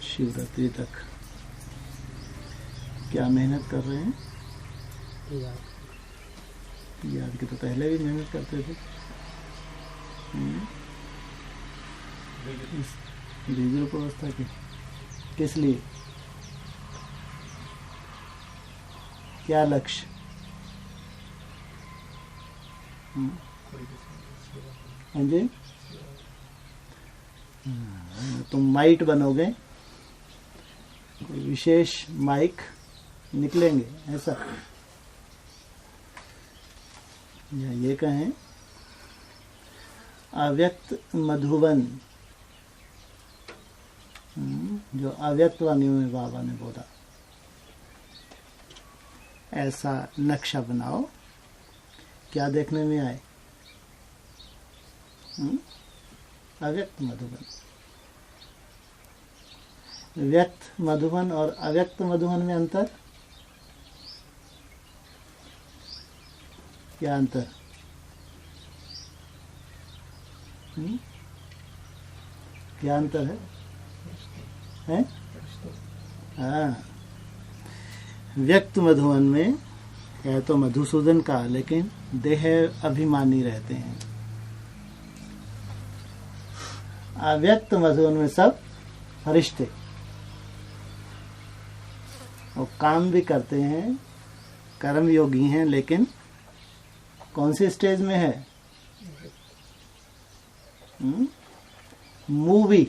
शिवरात्रि तक क्या मेहनत कर रहे हैं? याद के तो पहले भी मेहनत करते थे। इस बीज रूप अवस्था की किस लिए, क्या लक्ष्य? हाँ जी, तुम माइट बनोगे, कोई विशेष माइक निकलेंगे ऐसा, या ये कहें अव्यक्त मधुबन, जो अव्यक्त वाणियों में बाबा ने बोला, ऐसा नक्शा बनाओ। क्या देखने में आए? अव्यक्त मधुबन। व्यक्त मधुबन और अव्यक्त मधुबन में अंतर क्या? अंतर क्या अंतर है? हैं? हाँ, व्यक्त मधुबन में है तो मधुसूदन का, लेकिन देह अभिमानी रहते हैं। अव्यक्त मधुबन में सब फरिश्ते, और काम भी करते हैं, कर्म योगी हैं, लेकिन कौन सी स्टेज में है? मूवी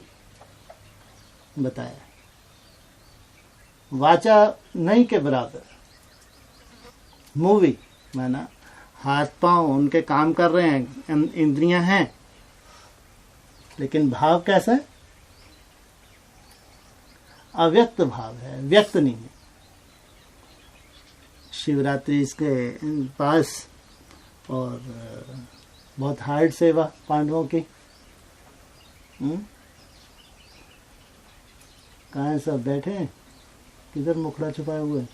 बताया, वाचा नहीं के बराबर। मूवी माना हाथ पांव उनके काम कर रहे हैं, इंद्रियां हैं, लेकिन भाव कैसा है? अव्यक्त भाव है, व्यक्त नहीं है। शिवरात्रि इसके पास और बहुत हार्ड सेवा पांडवों की। कहाँ है सब? बैठे हैं? किधर मुखड़ा छुपाए हुए?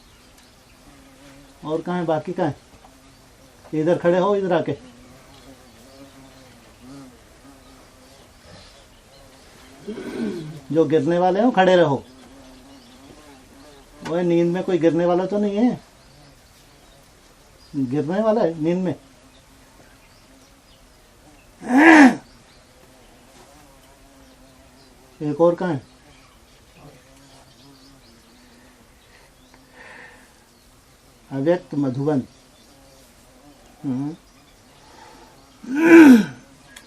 और कहाँ है बाकी? कहाँ है? इधर खड़े हो, इधर आके। जो गिरने वाले हो खड़े रहो। वो नींद में कोई गिरने वाला तो नहीं है? गिरने वाला है नींद में? एक और कहाँ है? अव्यक्त मधुबन।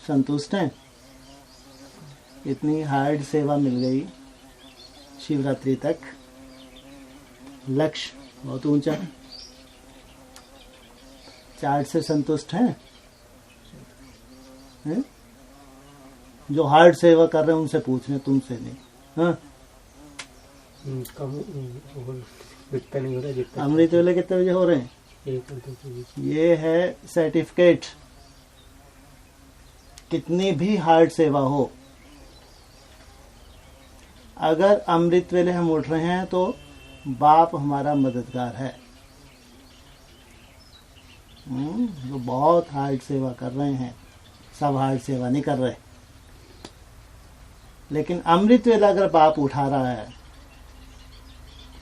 संतुष्ट हैं? इतनी हार्ड सेवा मिल गई शिवरात्रि तक, लक्ष्य बहुत ऊंचा, चार्ट से संतुष्ट हैं? जो हार्ड सेवा कर रहे हैं उनसे पूछ रहे, तुमसे नहीं। हाँ, अमृत वेले कितने बजे हो रहे हैं? ये है सर्टिफिकेट। कितनी भी हार्ड सेवा हो, अगर अमृत वेले हम उठ रहे हैं तो बाप हमारा मददगार है। जो बहुत हार्ड सेवा कर रहे हैं, सब हार्ड सेवा नहीं कर रहे, लेकिन अमृत वेला अगर बाप उठा रहा है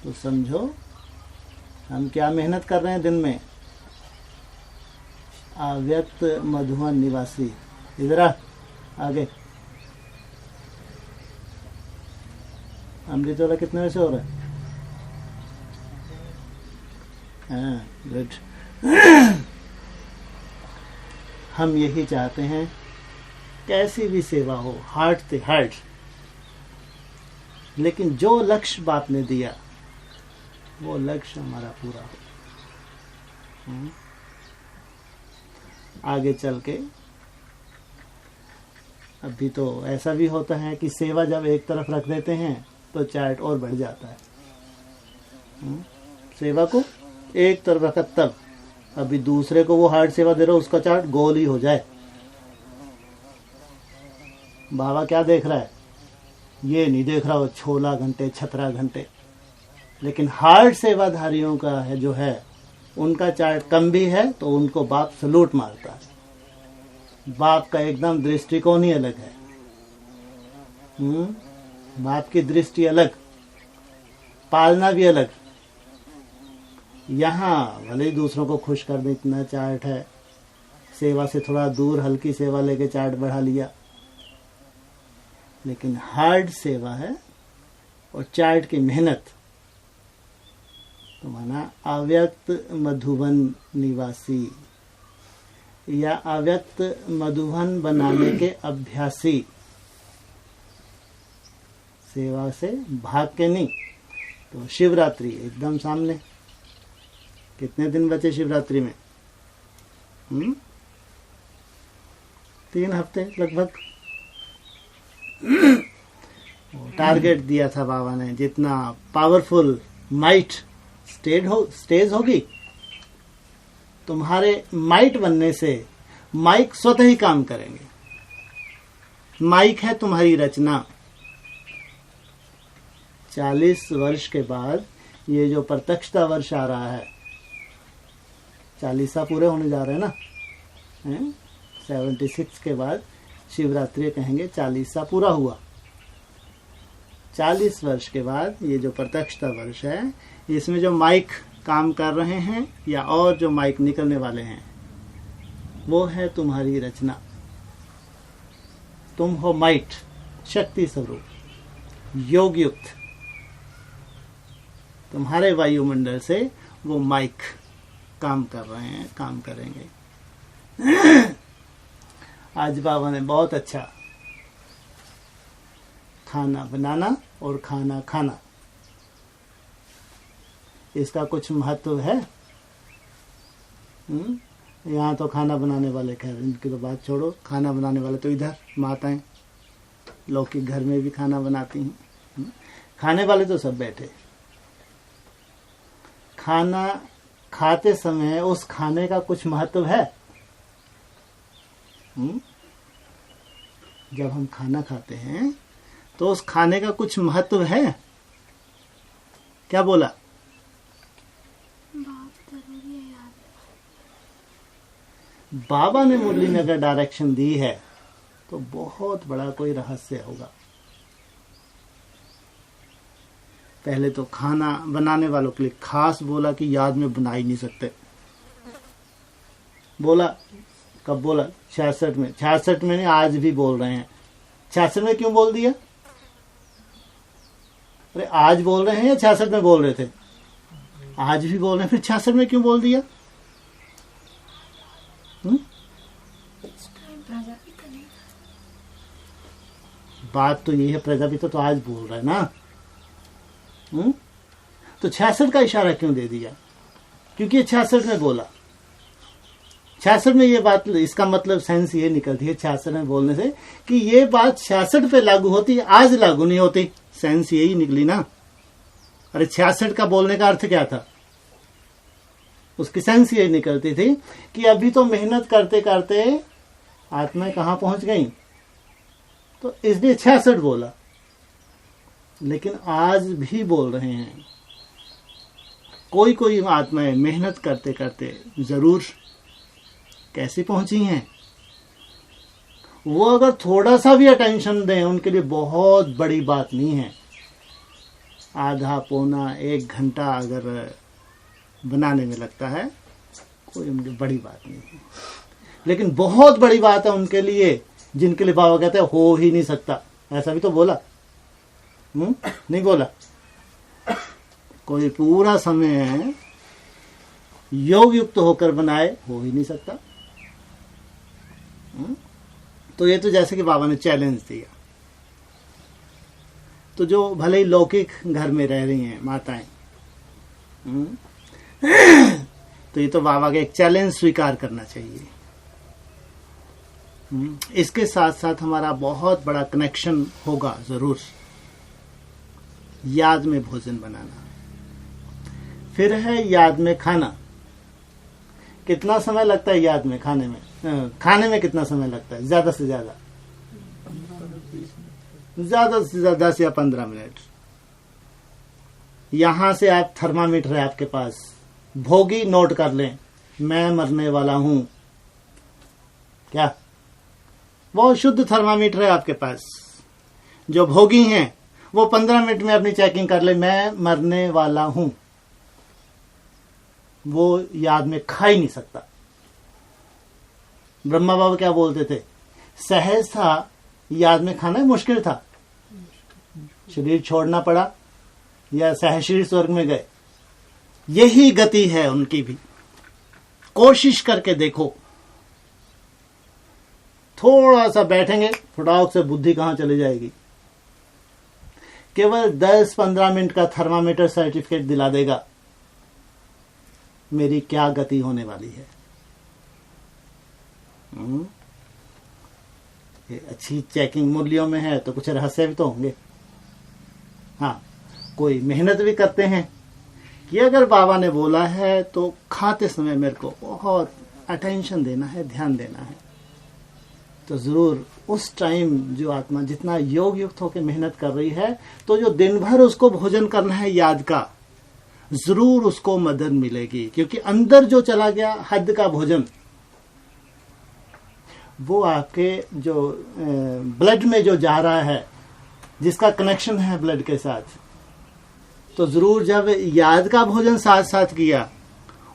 तो समझो हम क्या मेहनत कर रहे हैं दिन में। अव्यक्त मधुबन निवासी, इधर आगे। अमृत वेला कितने बजे से हो रहा है? हाँ, गुड। हम यही चाहते हैं, कैसी भी सेवा हो, हार्ट से हार्ट, लेकिन जो लक्ष्य बाप ने दिया वो लक्ष्य हमारा पूरा हो। आगे चल के अभी तो ऐसा भी होता है कि सेवा जब एक तरफ रख देते हैं तो चार्ट और बढ़ जाता है। सेवा को एक तरफ रखा, तब अभी दूसरे को वो हार्ड सेवा दे रहा हो, उसका चार्ट गोल ही हो जाए। बाबा क्या देख रहा है? ये नहीं देख रहा हो 16 घंटे 17 घंटे, लेकिन हार्ड सेवाधारियों का है जो है, उनका चार्ट कम भी है तो उनको बाप सलूट मारता है। बाप का एकदम दृष्टिकोण ही अलग है। बाप की दृष्टि अलग, पालना भी अलग। यहाँ भले ही दूसरों को खुश कर दे इतना चार्ट है, सेवा से थोड़ा दूर हल्की सेवा लेके चार्ट बढ़ा लिया, लेकिन हार्ड सेवा है और चार्ट की मेहनत। तो माना अव्यक्त मधुबन निवासी या अव्यक्त मधुबन बनाने के अभ्यासी, सेवा से भाग के नहीं। तो शिवरात्रि एकदम सामने, कितने दिन बचे शिवरात्रि में? 3 हफ्ते लगभग। टारगेट दिया था बाबा ने, जितना पावरफुल माइट स्टेज होगी, तुम्हारे माइट बनने से माइक स्वतः ही काम करेंगे। माइक है तुम्हारी रचना। 40 वर्ष के बाद ये जो प्रत्यक्षता वर्ष आ रहा है, 40 पूरे होने जा रहे हैं ना, 76 के बाद शिवरात्रि कहेंगे 40 पूरा हुआ। 40 वर्ष के बाद ये जो प्रत्यक्षता वर्ष है, इसमें जो माइक काम कर रहे हैं या और जो माइक निकलने वाले हैं, वो है तुम्हारी रचना। तुम हो माइट, शक्ति स्वरूप, योग युक्त। तुम्हारे वायुमंडल से वो माइक काम कर रहे हैं, काम करेंगे। आज बाबा ने बहुत अच्छा खाना बनाना और खाना खाना, इसका कुछ महत्व है। यहाँ तो खाना बनाने वाले, खैर इनकी तो बात छोड़ो, खाना बनाने वाले तो इधर माताएं लौकिक घर में भी खाना बनाती हैं। खाने वाले तो सब बैठे। खाना खाते समय उस खाने का कुछ महत्व है। जब हम खाना खाते हैं तो उस खाने का कुछ महत्व है। क्या बोला? बाबा ने मुरली में अगर डायरेक्शन दी है तो बहुत बड़ा कोई रहस्य होगा। पहले तो खाना बनाने वालों के लिए खास बोला कि याद में बना ही नहीं सकते। बोला कब बोला? 66 में। 66 में नहीं, आज भी बोल रहे हैं। 66 में क्यों बोल दिया? अरे आज बोल रहे हैं या 66 में बोल रहे थे? आज भी बोल रहे हैं, फिर 66 में क्यों बोल दिया? बात तो ये है, प्रजापिता तो आज बोल रहा है ना। तो 66 का इशारा क्यों दे दिया? क्योंकि 66 में बोला। 66 में ये बात, इसका मतलब सेंस ये निकलती है 66 में बोलने से कि ये बात 66 पे लागू होती है, आज लागू नहीं होती। सेंस यही निकली ना। अरे 66 का बोलने का अर्थ क्या था? उसकी सेंस यही निकलती थी कि अभी तो मेहनत करते करते आत्माएं कहाँ पहुंच गई, तो इसलिए 66 बोला। लेकिन आज भी बोल रहे हैं। कोई कोई आत्माएं मेहनत करते करते जरूर कैसी पहुंची हैं, वो अगर थोड़ा सा भी अटेंशन दें उनके लिए बहुत बड़ी बात नहीं है। आधा पौना 1 घंटा अगर बनाने में लगता है, कोई उनकी बड़ी बात नहीं है। लेकिन बहुत बड़ी बात है उनके लिए, जिनके लिए बाबा कहते हैं हो ही नहीं सकता। ऐसा भी तो बोला, नहीं बोला? कोई पूरा समय योग युक्त होकर बनाए, हो ही नहीं सकता। तो ये तो जैसे कि बाबा ने चैलेंज दिया। तो जो भले ही लौकिक घर में रह रही हैं माताएं, तो ये तो बाबा का एक चैलेंज स्वीकार करना चाहिए। इसके साथ साथ हमारा बहुत बड़ा कनेक्शन होगा जरूर, याद में भोजन बनाना। फिर है याद में खाना। कितना समय लगता है याद में खाने में? खाने में कितना समय लगता है? ज्यादा से ज्यादा 10 या 15 मिनट। यहां से आप थर्मामीटर है आपके पास, भोगी नोट कर लें, मैं मरने वाला हूं। क्या? बहुत शुद्ध थर्मामीटर है आपके पास। जो भोगी हैं वो 15 मिनट में अपनी चेकिंग कर ले, मैं मरने वाला हूं, वो याद में खा ही नहीं सकता। ब्रह्मा बाबा क्या बोलते थे, सहज था, याद में खाना मुश्किल था, शरीर छोड़ना पड़ा या सहशील स्वर्ग में गए। यही गति है उनकी भी। कोशिश करके देखो, थोड़ा सा बैठेंगे, फटाक से बुद्धि कहां चली जाएगी। केवल 10-15 मिनट का थर्मामीटर सर्टिफिकेट दिला देगा मेरी क्या गति होने वाली है। ये अच्छी चेकिंग मूल्यों में है तो कुछ रहस्य भी तो होंगे। हाँ, कोई मेहनत भी करते हैं कि अगर बाबा ने बोला है तो खाते समय मेरे को बहुत अटेंशन देना है, ध्यान देना है, तो जरूर उस टाइम जो आत्मा जितना योग युक्त होकर मेहनत कर रही है, तो जो दिन भर उसको भोजन करना है याद का, जरूर उसको मदद मिलेगी। क्योंकि अंदर जो चला गया हद का भोजन, वो आपके जो ब्लड में जो जा रहा है, जिसका कनेक्शन है ब्लड के साथ, तो जरूर जब याद का भोजन साथ साथ किया,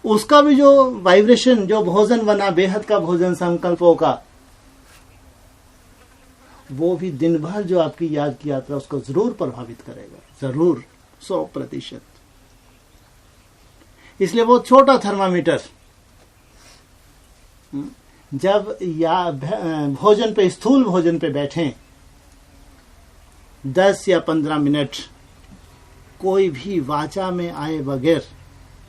उसका भी जो वाइब्रेशन, जो भोजन बना बेहद का भोजन संकल्पों का, वो भी दिन भर जो आपकी याद की यात्रा उसको जरूर प्रभावित करेगा, जरूर 100%। इसलिए वो छोटा थर्मामीटर जब भोजन पे, स्थूल भोजन पे बैठें, 10 या 15 मिनट कोई भी वाचा में आए बगैर,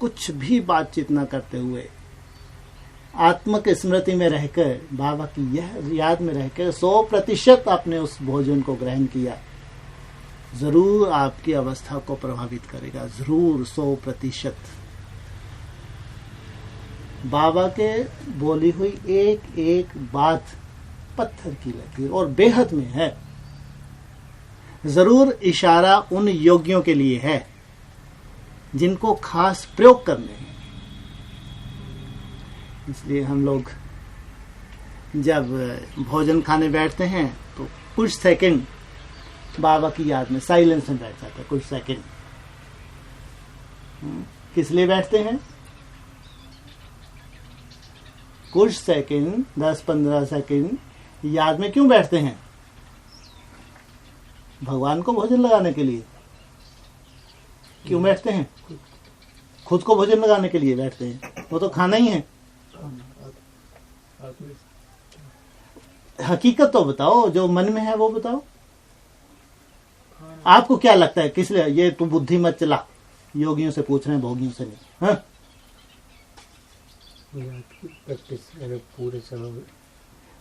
कुछ भी बातचीत न करते हुए, आत्मक स्मृति में रहकर, बाबा की यह याद में रहकर 100% आपने उस भोजन को ग्रहण किया, जरूर आपकी अवस्था को प्रभावित करेगा, जरूर 100%। बाबा के बोली हुई एक एक बात पत्थर की लकीर और बेहद में है। जरूर इशारा उन योगियों के लिए है जिनको खास प्रयोग करने हैं। इसलिए हम लोग जब भोजन खाने बैठते हैं तो कुछ सेकंड बाबा की याद में साइलेंस में बैठ जाते हैं, कुछ सेकंड। किस लिए बैठते हैं? कुछ सेकंड, 10-15 सेकंड याद में क्यों बैठते हैं? भगवान को भोजन लगाने के लिए। क्यों बैठते हैं? खुद को भोजन लगाने के लिए बैठते हैं, वो तो खाना ही है। हकीकत तो बताओ, जो मन में है वो बताओ। आपको क्या लगता है किस लिए? ये तू बुद्धि मत चला, योगियों से पूछ रहे हैं, भोगियों से नहीं। हाँ? पूरे समय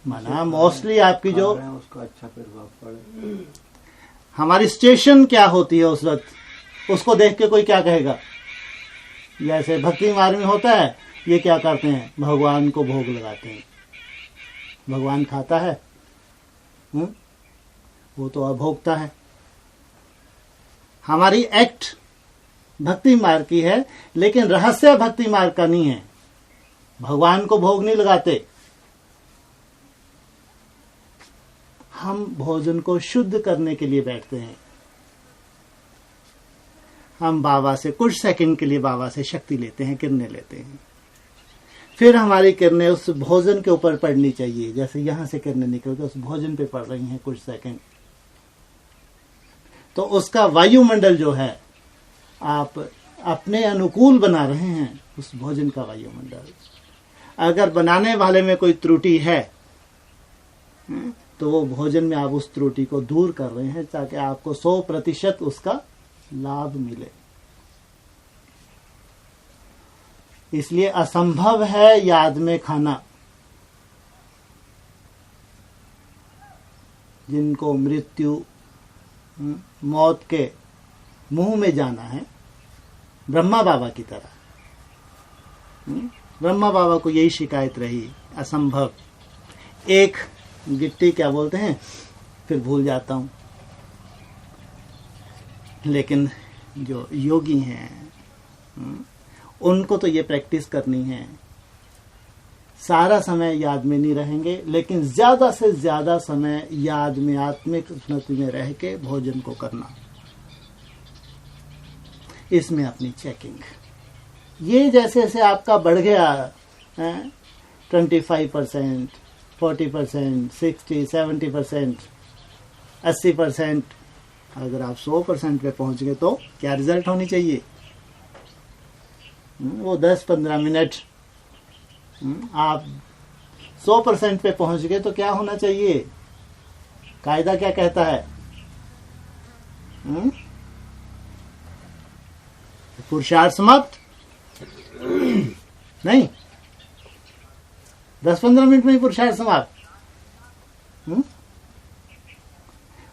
माना मोस्टली आपकी जो उसका अच्छा प्रभाव पड़े। हमारी स्टेशन क्या होती है उस वक्त, उसको देख के कोई क्या कहेगा? जैसे भक्ति मार्ग में होता है, ये क्या करते हैं? भगवान को भोग लगाते हैं। भगवान खाता है? वो तो अभोक्ता है। हमारी एक्ट भक्ति मार्ग की है, लेकिन रहस्य भक्ति मार्ग का नहीं है। भगवान को भोग नहीं लगाते। हम भोजन को शुद्ध करने के लिए बैठते हैं। हम बाबा से कुछ सेकंड के लिए बाबा से शक्ति लेते हैं, किरणें लेते हैं। फिर हमारी किरणें उस भोजन के ऊपर पड़नी चाहिए। जैसे यहां से किरणें निकल के उस भोजन पे पड़ रही हैं कुछ सेकंड, तो उसका वायुमंडल जो है आप अपने अनुकूल बना रहे हैं, उस भोजन का वायुमंडल। अगर बनाने वाले में कोई त्रुटि है तो वो भोजन में आप उस त्रुटि को दूर कर रहे हैं, ताकि आपको 100% उसका लाभ मिले। इसलिए असंभव है याद में खाना। जिनको मृत्यु, मौत के मुंह में जाना है, ब्रह्मा बाबा की तरह, ब्रह्मा बाबा को यही शिकायत रही, असंभव। एक गिट्टी क्या बोलते हैं, फिर भूल जाता हूं। लेकिन जो योगी हैं उनको तो ये प्रैक्टिस करनी है। सारा समय याद में नहीं रहेंगे, लेकिन ज्यादा से ज्यादा समय याद में, आत्मिक स्मृति में रह के भोजन को करना। इसमें अपनी चेकिंग। ये जैसे जैसे आपका बढ़ गया 25%, 40%, 60, 70%, 80%, अगर आप 100% पे पहुंच गए तो क्या रिजल्ट होनी चाहिए? वो 10-15 मिनट आप 100% पे पहुंच गए तो क्या होना चाहिए? कायदा क्या कहता है? पुरुषार्थ समाप्त नहीं, 10-15 मिनट में ही पुरुषार्थ समाप्त।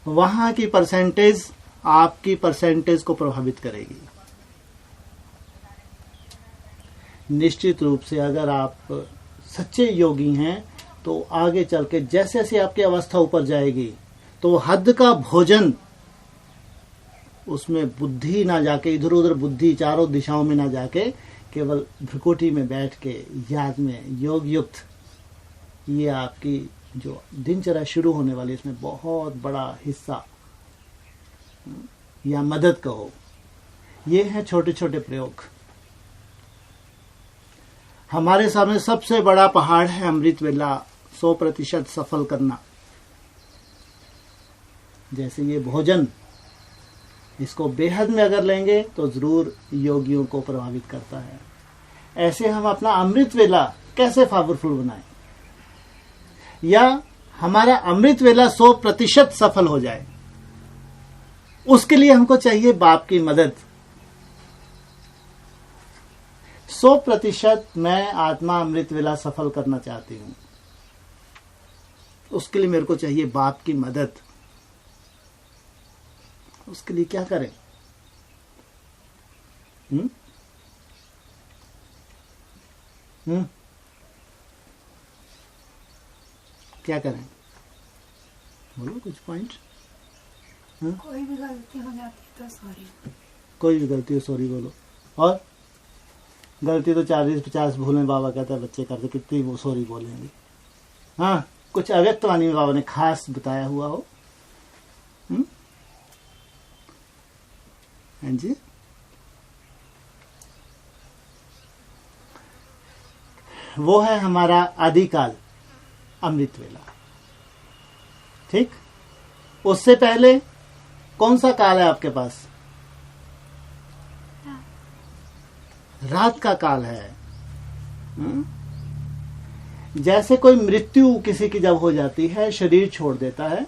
वहां की परसेंटेज आपकी परसेंटेज को प्रभावित करेगी। निश्चित रूप से अगर आप सच्चे योगी हैं तो आगे चल के जैसे जैसे आपकी अवस्था ऊपर जाएगी तो हद का भोजन, उसमें बुद्धि ना जाके इधर उधर, बुद्धि चारों दिशाओं में ना जाके केवल भ्रिकुटी में बैठ के याद में योग युक्त, ये आपकी जो दिनचर्या शुरू होने वाली इसमें बहुत बड़ा हिस्सा या मदद कहो। ये हैं छोटे छोटे प्रयोग। हमारे सामने सबसे बड़ा पहाड़ है अमृत वेला 100% सफल करना। जैसे ये भोजन, इसको बेहद में अगर लेंगे तो जरूर योगियों को प्रभावित करता है। ऐसे हम अपना अमृत वेला कैसे पावरफुल बनाएं, या हमारा अमृत वेला 100% सफल हो जाए, उसके लिए हमको चाहिए बाप की मदद। 100% मैं आत्मा अमृत वेला सफल करना चाहती हूं, उसके लिए मेरे को चाहिए बाप की मदद। उसके लिए क्या करें? क्या करें? बोलो कुछ पॉइंट। कोई भी गलती हो जाती है तो सॉरी। कोई भी गलती हो सॉरी बोलो। और गलती तो 40-50 भूलें बाबा कहता है बच्चे करते, कितनी वो सॉरी बोलेंगे। हाँ, कुछ अव्यक्त वाणी में बाबा ने खास बताया हुआ हो। हाँ जी, वो है हमारा आदिकाल अमृत वेला। ठीक, उससे पहले कौन सा काल है आपके पास? रात का काल है। जैसे कोई मृत्यु किसी की जब हो जाती है, शरीर छोड़ देता है,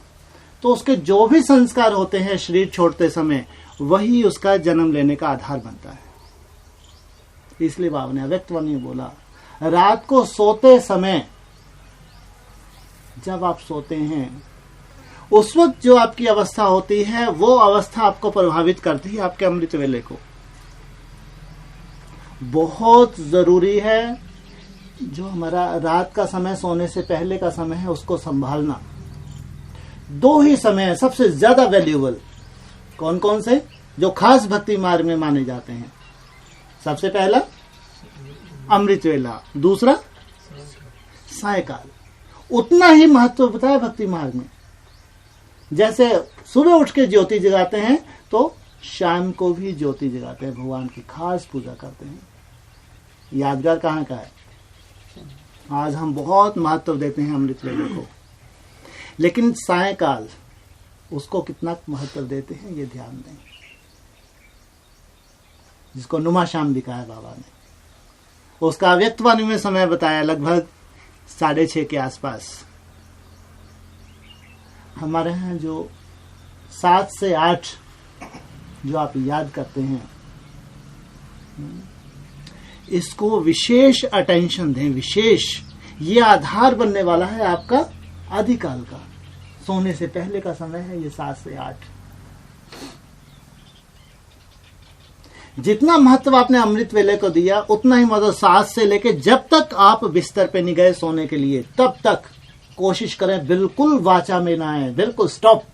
तो उसके जो भी संस्कार होते हैं शरीर छोड़ते समय, वही उसका जन्म लेने का आधार बनता है। इसलिए बाबा ने अव्यक्त वाणी में बोला, रात को सोते समय जब आप सोते हैं उस वक्त जो आपकी अवस्था होती है वो अवस्था आपको प्रभावित करती है आपके अमृत वेले को। बहुत जरूरी है जो हमारा रात का समय, सोने से पहले का समय है, उसको संभालना। 2 ही समय है सबसे ज्यादा वैल्यूएबल। कौन कौन से? जो खास भक्ति मार्ग में माने जाते हैं। सबसे पहला अमृत वेला, दूसरा सायकाल। उतना ही महत्व बताया भक्ति मार्ग में। जैसे सुबह उठ के ज्योति जगाते हैं तो शाम को भी ज्योति जगाते हैं, भगवान की खास पूजा करते हैं। यादगार कहाँ का है? आज हम बहुत महत्व देते हैं अमृत वेले को, लेकिन सायकाल उसको कितना महत्व देते हैं ये ध्यान दें। जिसको नुमा शाम भी कहा है बाबा ने, उसका अव्यक्त वाणी में समय बताया लगभग 6:30 के आसपास। हमारे यहाँ जो 7 से 8 जो आप याद करते हैं, इसको विशेष अटेंशन दें, विशेष। ये आधार बनने वाला है आपका आदिकाल का। सोने से पहले का समय है ये 7 से 8। जितना महत्व आपने अमृत वेले को दिया उतना ही महत्व 7 से लेके जब तक आप बिस्तर पे नहीं गए सोने के लिए, तब तक कोशिश करें बिल्कुल वाचा में ना आए, बिल्कुल स्टॉप।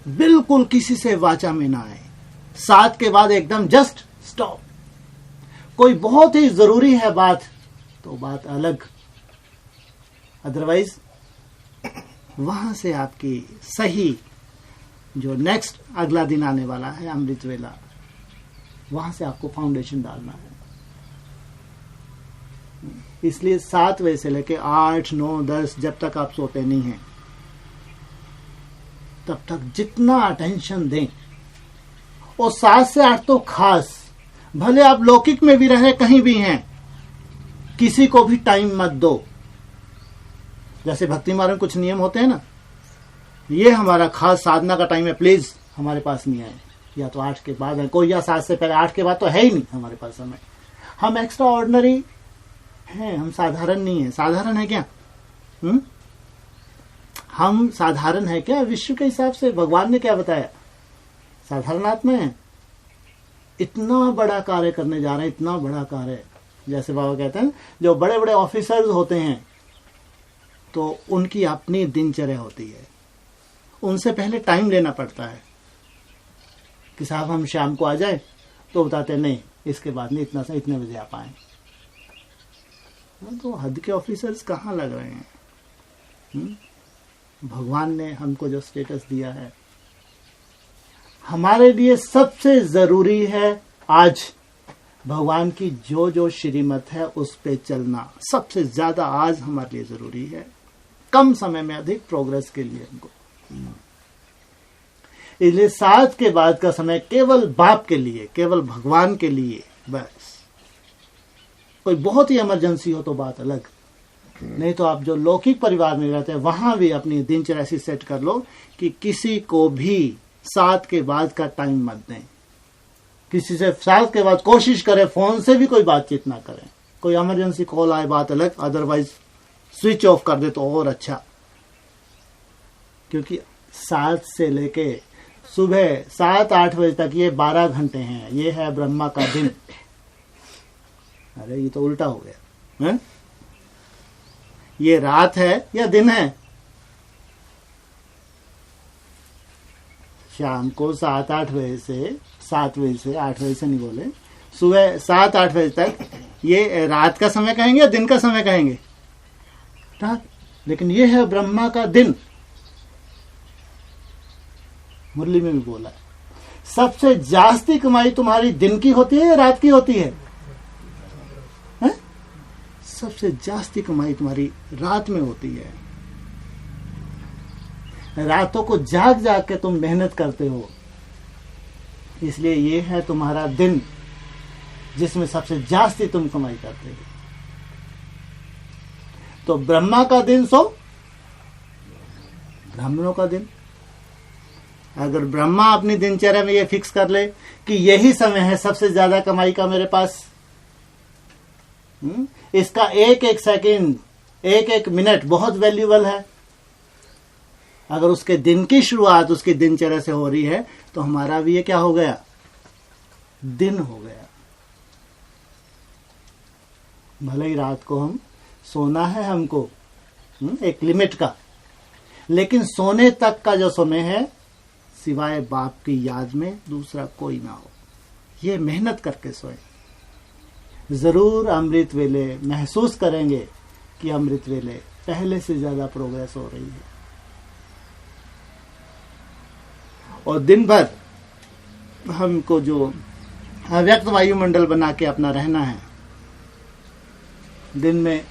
बिल्कुल किसी से वाचा में ना आए। 7 के बाद एकदम जस्ट स्टॉप। कोई बहुत ही जरूरी है बात तो बात अलग, अदरवाइज वहां से आपकी सही जो नेक्स्ट अगला दिन आने वाला है अमृत वेला, वहां से आपको फाउंडेशन डालना है। इसलिए 7 बजे से लेके 8, 9, 10 जब तक आप सोते नहीं हैं तब तक जितना अटेंशन दें, और 7 से 8 तो खास, भले आप लौकिक में भी रहे कहीं भी हैं, किसी को भी टाइम मत दो। जैसे भक्ति मार्ग में कुछ नियम होते हैं ना, ये हमारा खास साधना का टाइम है, प्लीज हमारे पास नहीं आए, या तो 8 के बाद है कोई, या 7 से पहले, 8 के बाद तो है ही नहीं हमारे पास समय। हम एक्स्ट्रा ऑर्डिनरी हैं, हम साधारण नहीं है। साधारण है क्या? हम साधारण है क्या? विश्व के हिसाब से भगवान ने क्या बताया? साधारण आत्मा है। इतना बड़ा कार्य करने जा रहे हैं, इतना बड़ा कार्य, जैसे बाबा कहते हैं जो बड़े बड़े ऑफिसर्स होते हैं तो उनकी अपनी दिनचर्या होती है, उनसे पहले टाइम लेना पड़ता है कि साहब हम शाम को आ जाए, तो बताते नहीं इसके बाद नहीं, इतना सा इतने बजे आप आए। तो हद के ऑफिसर्स कहाँ लग रहे हैं? भगवान ने हमको जो स्टेटस दिया है, हमारे लिए सबसे जरूरी है आज भगवान की जो जो श्रीमत है उस पे चलना सबसे ज्यादा आज हमारे लिए जरूरी है, कम समय में अधिक प्रोग्रेस के लिए हमको। इसलिए 7 के बाद का समय केवल बाप के लिए, केवल भगवान के लिए बस। कोई बहुत ही इमरजेंसी हो तो बात अलग, नहीं तो आप जो लौकिक परिवार में रहते हैं वहां भी अपनी दिनचर्या ऐसी सेट कर लो कि किसी को भी 7 के बाद का टाइम मत दें। किसी से 7 के बाद कोशिश करें फोन से भी कोई बातचीत ना करें। कोई इमरजेंसी कॉल आए बात अलग, अदरवाइज स्विच ऑफ कर दे तो और अच्छा। क्योंकि 7 से लेके सुबह 7-8 बजे तक ये 12 घंटे हैं, ये है ब्रह्मा का दिन। अरे ये तो उल्टा हो गया है? ये रात है या दिन है? शाम को 7-8 बजे से 7 बजे से 8 बजे से नहीं बोले, सुबह 7-8 बजे तक ये रात का समय कहेंगे या दिन का समय कहेंगे? रात। लेकिन ये है ब्रह्मा का दिन। मुरली में भी बोला है सबसे जास्ती कमाई तुम्हारी दिन की होती है या रात की होती है? सबसे जास्ती कमाई तुम्हारी रात में होती है। रातों को जाग जाग के तुम मेहनत करते हो, इसलिए ये है तुम्हारा दिन जिसमें सबसे जास्ती तुम कमाई करते हो। तो ब्रह्मा का दिन सो ब्राह्मणों का दिन। अगर ब्रह्मा अपनी दिनचर्या में ये फिक्स कर ले कि यही समय है सबसे ज्यादा कमाई का मेरे पास, इसका एक एक सेकंड, एक एक मिनट बहुत वैल्यूबल है। अगर उसके दिन की शुरुआत उसकी दिनचर्या से हो रही है तो हमारा भी ये क्या हो गया? दिन हो गया। भले ही रात को हम सोना है हमको एक लिमिट का, लेकिन सोने तक का जो समय है सिवाय बाप की याद में दूसरा कोई ना हो, ये मेहनत करके सोए। जरूर अमृत वेले महसूस करेंगे कि अमृत वेले पहले से ज्यादा प्रोग्रेस हो रही है। और दिन भर हमको जो अव्यक्त वायुमंडल बना के अपना रहना है, दिन में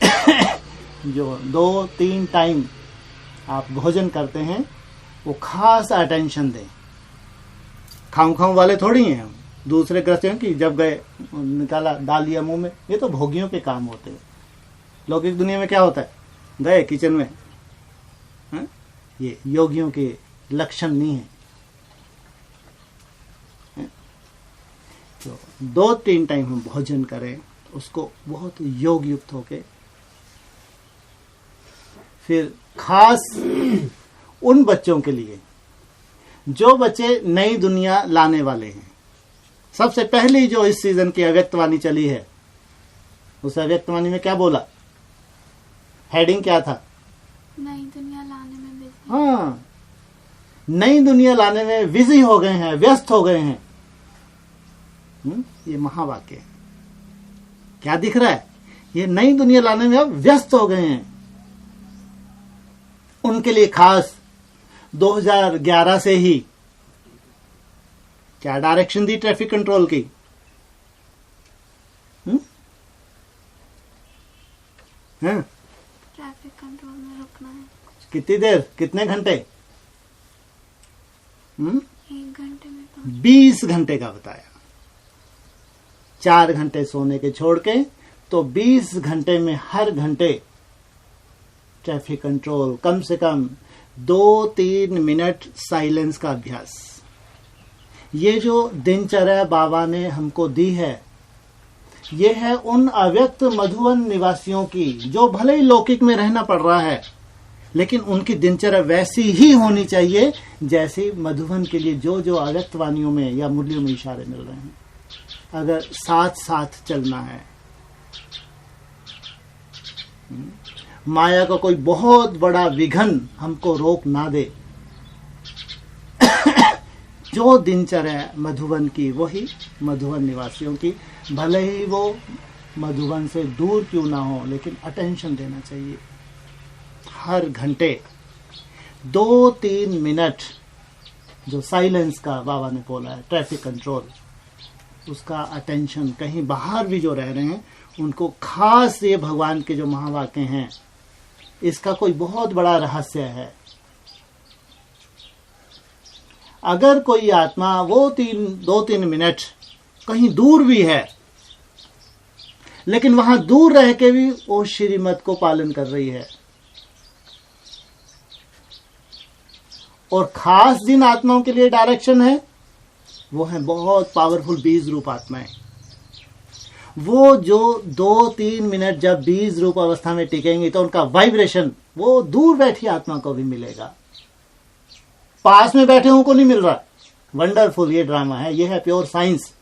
जो 2-3 टाइम आप भोजन करते हैं वो खास अटेंशन दें। खाऊं खाऊं वाले थोड़ी हैं हम, दूसरे ग्रस्त हैं कि जब गए निकाला डाल दिया मुंह में, ये तो भोगियों के काम होते हैं। लौकिक दुनिया में क्या होता है? गए किचन में, है? ये योगियों के लक्षण नहीं है। तो 2-3 टाइम हम भोजन करें, उसको बहुत योग युक्त होके, फिर खास उन बच्चों के लिए जो बच्चे नई दुनिया लाने वाले हैं। सबसे पहली जो इस सीजन की अव्यक्तवाणी चली है, उस अव्यक्तवाणी में क्या बोला? हेडिंग क्या था? नई दुनिया लाने में बिजी। हाँ, नई दुनिया लाने में बिजी हो गए हैं, व्यस्त हो गए हैं। ये महावाक्य है। क्या दिख रहा है? ये नई दुनिया लाने में अब व्यस्त हो गए हैं। उनके लिए खास 2011 से ही क्या डायरेक्शन दी ट्रैफिक कंट्रोल की? हाँ, ट्रैफिक कंट्रोल में रुकना है। कितनी देर, कितने घंटे? 1 घंटे में 20 घंटे का बताया। 4 घंटे सोने के छोड़ के, तो 20 घंटे में हर घंटे ट्रैफिक कंट्रोल, कम से कम 2-3 मिनट साइलेंस का अभ्यास। ये जो दिनचर्या बाबा ने हमको दी है, ये है उन अव्यक्त मधुवन निवासियों की, जो भले ही लौकिक में रहना पड़ रहा है, लेकिन उनकी दिनचर्या वैसी ही होनी चाहिए जैसी मधुवन के लिए जो जो अव्यक्त वाणियों में या मुरलियों में इशारे मिल रहे हैं। अगर साथ साथ चलना है, माया का कोई बहुत बड़ा विघन हमको रोक ना दे, जो दिनचर्या मधुवन की वही मधुवन निवासियों की, भले ही वो मधुवन से दूर क्यों ना हो, लेकिन अटेंशन देना चाहिए। हर घंटे 2-3 मिनट जो साइलेंस का बाबा ने बोला है, ट्रैफिक कंट्रोल, उसका अटेंशन, कहीं बाहर भी जो रह रहे हैं उनको खास, ये भगवान के जो महावाक्य हैं, इसका कोई बहुत बड़ा रहस्य है। अगर कोई आत्मा वो 2-3 मिनट कहीं दूर भी है, लेकिन वहां दूर रह के भी वो श्रीमत को पालन कर रही है, और खास जिन आत्माओं के लिए डायरेक्शन है, वो है बहुत पावरफुल बीज रूप आत्माएं। वो जो 2-3 मिनट जब बीज रूप अवस्था में टिकेंगे, तो उनका वाइब्रेशन वो दूर बैठी आत्मा को भी मिलेगा, पास में बैठे को नहीं मिल रहा। वंडरफुल ये ड्रामा है, ये है प्योर साइंस।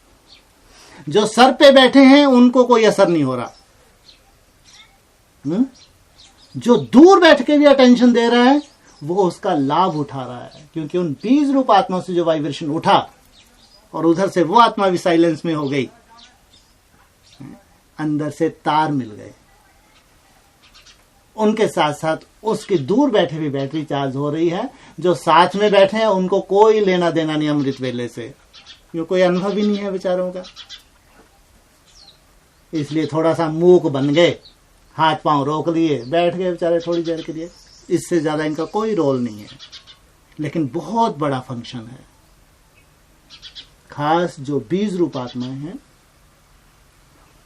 जो सर पे बैठे हैं उनको कोई असर नहीं हो रहा, जो दूर बैठ के भी अटेंशन दे रहा है वो उसका लाभ उठा रहा है, क्योंकि उन बीज रूप आत्मा से जो वाइब्रेशन उठा, और उधर से वो आत्मा भी साइलेंस में हो गई, अंदर से तार मिल गए, उनके साथ साथ उसके दूर बैठे भी बैटरी चार्ज हो रही है। जो साथ में बैठे हैं उनको कोई लेना देना नहीं अमृत वेले से, क्योंकि कोई अनुभव ही नहीं है बेचारों का, इसलिए थोड़ा सा मूक बन गए, हाथ पांव रोक लिए, बैठ गए बेचारे थोड़ी देर के लिए, इससे ज्यादा इनका कोई रोल नहीं है। लेकिन बहुत बड़ा फंक्शन है। खास जो बीज रूप आत्माएं हैं,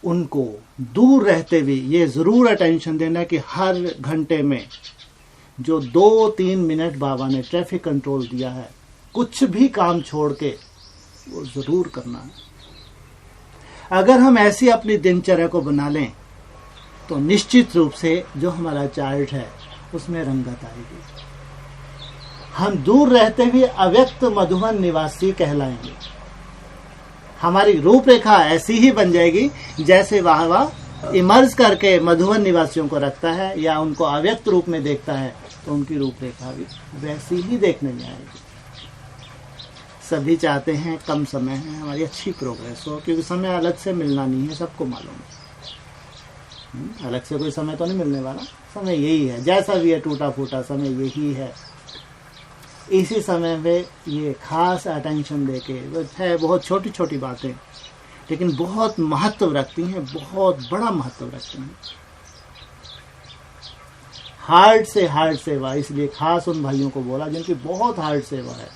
उनको दूर रहते भी ये जरूर अटेंशन देना कि हर घंटे में जो 2-3 मिनट बाबा ने ट्रैफिक कंट्रोल दिया है, कुछ भी काम छोड़ के वो जरूर करना है। अगर हम ऐसी अपनी दिनचर्या को बना लें, तो निश्चित रूप से जो हमारा चार्ट है उसमें रंगत आएगी। हम दूर रहते हुए अव्यक्त मधुवन निवासी कहलाएंगे। हमारी रूपरेखा ऐसी ही बन जाएगी जैसे वह इमर्ज करके मधुवन निवासियों को रखता है या उनको अव्यक्त रूप में देखता है, तो उनकी रूपरेखा भी वैसी ही देखने में आएगी। सभी चाहते हैं कम समय है हमारी अच्छी प्रोग्रेस हो, क्योंकि समय अलग से मिलना नहीं है, सबको मालूम है। अलग से कोई समय तो नहीं मिलने वाला, समय यही है, जैसा भी है टूटा फूटा समय यही है। इसी समय में ये खास अटेंशन देके, है बहुत छोटी छोटी बातें, लेकिन बहुत महत्व रखती हैं, बहुत बड़ा महत्व रखती हैं। हार्ड से हार्ड सेवा, इसलिए खास उन भाइयों को बोला जिनकी बहुत हार्ड सेवा है।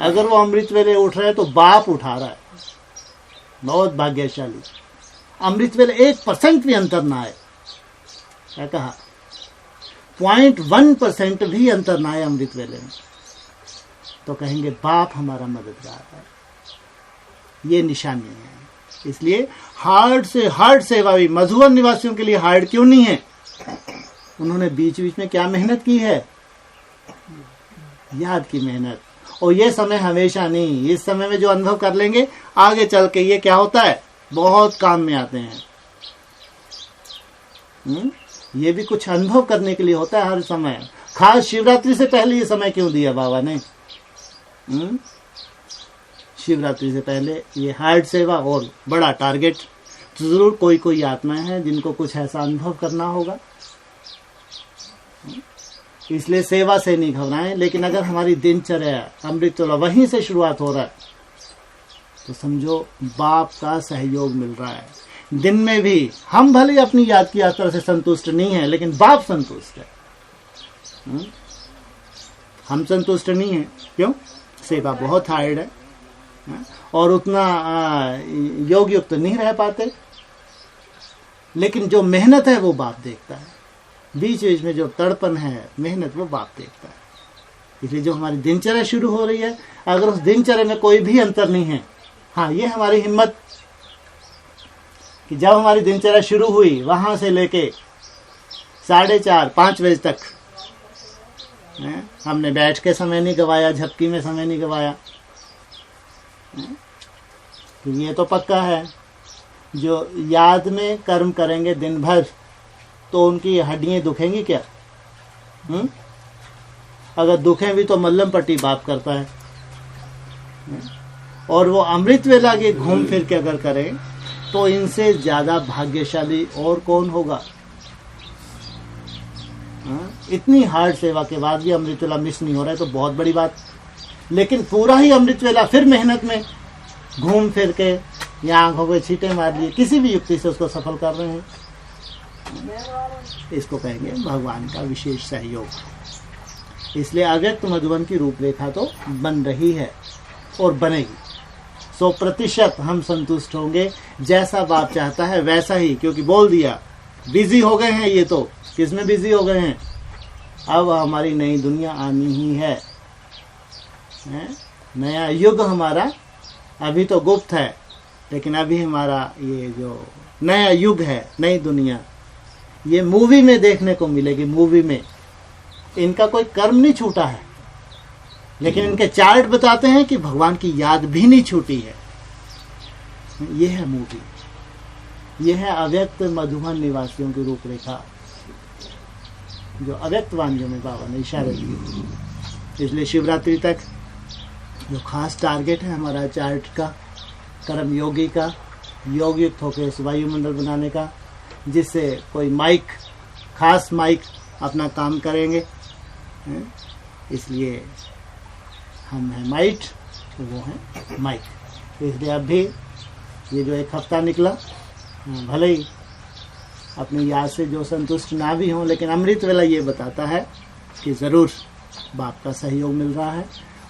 अगर वो अमृत वेले उठ रहे हैं तो बाप उठा रहा है, बहुत भाग्यशाली। अमृत वेले 1% भी अंतर ना आए, क्या कहा, 0.1% भी अंतर ना आए अमृत वेले में, तो कहेंगे बाप हमारा मददगार है। ये निशानी है। इसलिए हार्ड से हार्ड सेवा भी मधुवन निवासियों के लिए हार्ड क्यों नहीं है? उन्होंने बीच बीच में क्या मेहनत की है, याद की मेहनत। और ये समय हमेशा नहीं, इस समय में जो अनुभव कर लेंगे आगे चल के ये क्या होता है, बहुत काम में आते हैं। ये भी कुछ अनुभव करने के लिए होता है हर समय। खास शिवरात्रि से पहले ये समय क्यों दिया बाबा ने? शिवरात्रि से पहले ये हार्ड सेवा और बड़ा टारगेट। तो जरूर कोई कोई आत्माएं हैं जिनको कुछ ऐसा अनुभव करना होगा, इसलिए सेवा से नहीं घबराएं। लेकिन अगर हमारी दिनचर्या अमृत वेला वहीं से शुरुआत हो रहा है, तो समझो बाप का सहयोग मिल रहा है। दिन में भी हम भले अपनी याद की यात्रा से संतुष्ट नहीं है, लेकिन बाप संतुष्ट है। हम संतुष्ट नहीं है। क्यों? सेवा बहुत हार्ड है और उतना योग युक्त नहीं रह पाते, लेकिन जो मेहनत है वो बाप देखता है। बीच बीच में जो तड़पन है, मेहनत, वो बाप देखता है। इसलिए जो हमारी दिनचर्या शुरू हो रही है, अगर उस दिनचर्या में कोई भी अंतर नहीं है, हाँ, ये हमारी हिम्मत कि जब हमारी दिनचर्या शुरू हुई वहां से लेके 4:30-5 बजे तक हमने बैठ के समय नहीं गवाया, झपकी में समय नहीं गवाया। तो ये तो पक्का है, जो याद में कर्म करेंगे दिन भर तो उनकी हड्डियां दुखेंगी क्या? अगर दुखें भी तो मल्लम पट्टी बाप करता है। और वो अमृत वेला के घूम फिर के अगर करें तो इनसे ज्यादा भाग्यशाली और कौन होगा? इतनी हार्ड सेवा के बाद भी अमृत वेला मिस नहीं हो रहा है तो बहुत बड़ी बात। लेकिन पूरा ही अमृत वेला फिर मेहनत में घूम फिर के या आंखों पे छींटे मार लिए, किसी भी युक्ति से उसको सफल कर रहे हैं, इसको कहेंगे भगवान का विशेष सहयोग। इसलिए अव्यक्त मधुबन की रूपरेखा तो बन रही है और बनेगी। 100% हम संतुष्ट होंगे, जैसा बाप चाहता है वैसा ही। क्योंकि बोल दिया, बिजी हो गए हैं। ये तो किसमें बिजी हो गए हैं? अब हमारी नई दुनिया आनी ही है। नया युग हमारा अभी तो गुप्त है, लेकिन अभी हमारा ये जो नया युग है, नई दुनिया, ये मूवी में देखने को मिलेगी। मूवी में इनका कोई कर्म नहीं छूटा है, लेकिन इनके चार्ट बताते हैं कि भगवान की याद भी नहीं छूटी है। ये है मूवी, ये है अव्यक्त मधुबन निवासियों की रूपरेखा, जो अव्यक्त वाणियों में बाबा ने इशारे किए। इसलिए शिवरात्रि तक जो खास टारगेट है हमारा चार्ट का, कर्म योगी का, योग युक्त होकर इस वायुमंडल बनाने का, जिससे कोई माइक, खास माइक अपना काम करेंगे। इसलिए हम हैं माइट, तो वो हैं माइक। इसलिए अब भी ये जो एक हफ्ता निकला, भले ही अपनी याद से जो संतुष्ट ना भी हों, लेकिन अमृत वेला ये बताता है कि ज़रूर बाप का सहयोग मिल रहा है।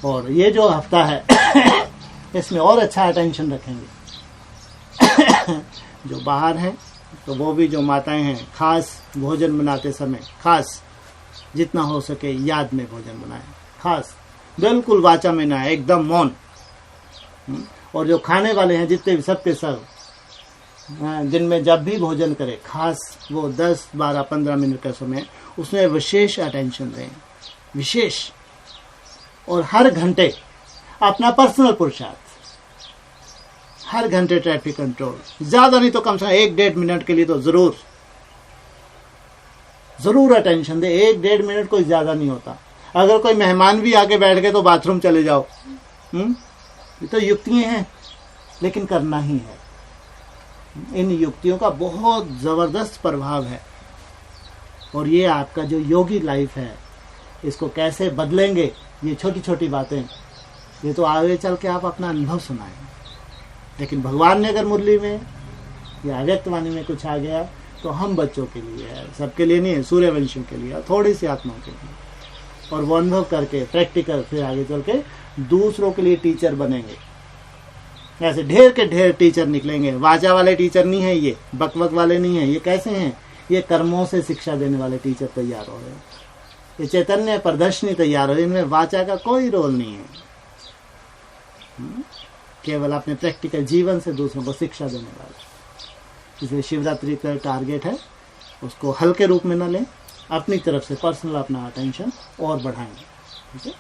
और ये जो हफ्ता है इसमें और अच्छा अटेंशन रखेंगे। जो बाहर हैं तो वो भी, जो माताएं हैं, खास भोजन बनाते समय खास जितना हो सके याद में भोजन बनाएं, खास बिल्कुल वाचा में ना, एकदम मौन। और जो खाने वाले हैं जितने भी, सबके सब दिन में जब भी भोजन करें, खास वो 10, 12, 15 मिनट का समय, उसमें विशेष अटेंशन दें, विशेष। और हर घंटे अपना पर्सनल पुरुषार्थ, हर घंटे ट्रैफिक कंट्रोल, ज्यादा नहीं तो कम से कम 1-1.5 मिनट के लिए तो जरूर अटेंशन दे। 1-1.5 मिनट कोई ज्यादा नहीं होता। अगर कोई मेहमान भी आके बैठ गए तो बाथरूम चले जाओ। ये तो युक्तियां हैं, लेकिन करना ही है। इन युक्तियों का बहुत जबरदस्त प्रभाव है। और ये आपका जो योगी लाइफ है, इसको कैसे बदलेंगे, ये छोटी छोटी बातें, ये तो आगे चल के आप अपना अनुभव सुनाएंगे। लेकिन भगवान ने अगर मुरली में या अव्यक्त वाणी में कुछ आ गया तो हम बच्चों के लिए है, सबके लिए नहीं है, सूर्यवंशियों के लिए, थोड़ी सी आत्माओं के लिए। और वो अनुभव करके प्रैक्टिकल फिर आगे चल के दूसरों के लिए टीचर बनेंगे। ऐसे ढेर के ढेर टीचर निकलेंगे। वाचा वाले टीचर नहीं है, ये बकबक वाले नहीं है। ये कैसे हैं? ये कर्मों से शिक्षा देने वाले टीचर तैयार हो रहे हैं। ये चैतन्य प्रदर्शनी तैयार हो रही है। इनमें वाचा का कोई रोल नहीं है, केवल अपने प्रैक्टिकल जीवन से दूसरों को शिक्षा देने वाले। इसलिए शिवरात्रि का टारगेट है, उसको हल्के रूप में न लें, अपनी तरफ से पर्सनल अपना अटेंशन और बढ़ाएंगे। ठीक है।